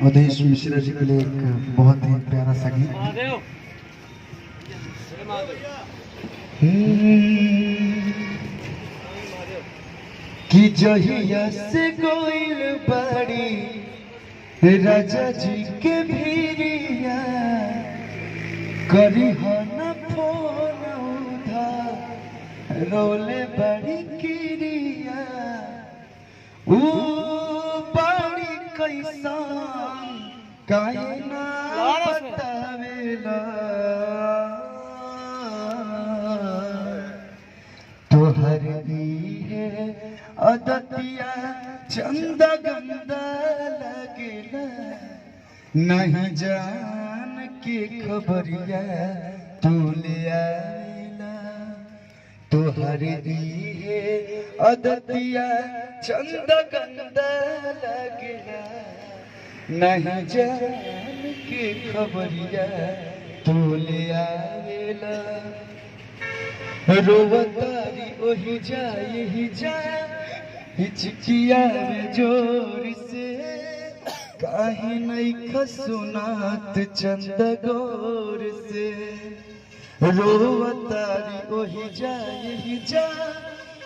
अवधेश मिश्रा जी के लिए एक बहुत ही प्यारा सा गीत। कि जहिया से गोइल बाड़ी राजा जी के भीरिया करी हो न फोन उधार रोले बड़ी किरिया ऊ बड़ी कैसन काहे ना बतावेला तोहर है अदतिया चंद गंदा लगेला नहीं जान के खबरिया तू ले आइला तोहर है अदतिया चंद गंदा लगेला नहीं जान के खबरिया तू ले आइला रोवतारी ओही जाए ही जाए हिचकिया में जोर से काहे नहीं खसुनात चंद गोर से रोवतारी ओही जाए ही जाए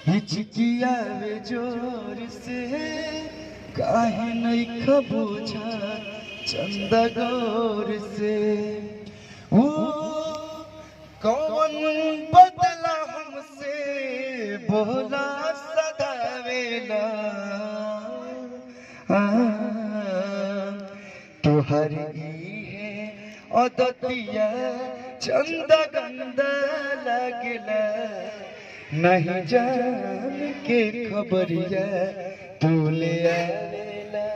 हिचकिया में जोर से काहे नहीं खबूझा चंद गोर से वो कौन बदला हमसे बोला सदावेला तोहर है अदतिया चंद गंदा लगला नहीं जान के खबरिया तू ले आवेला।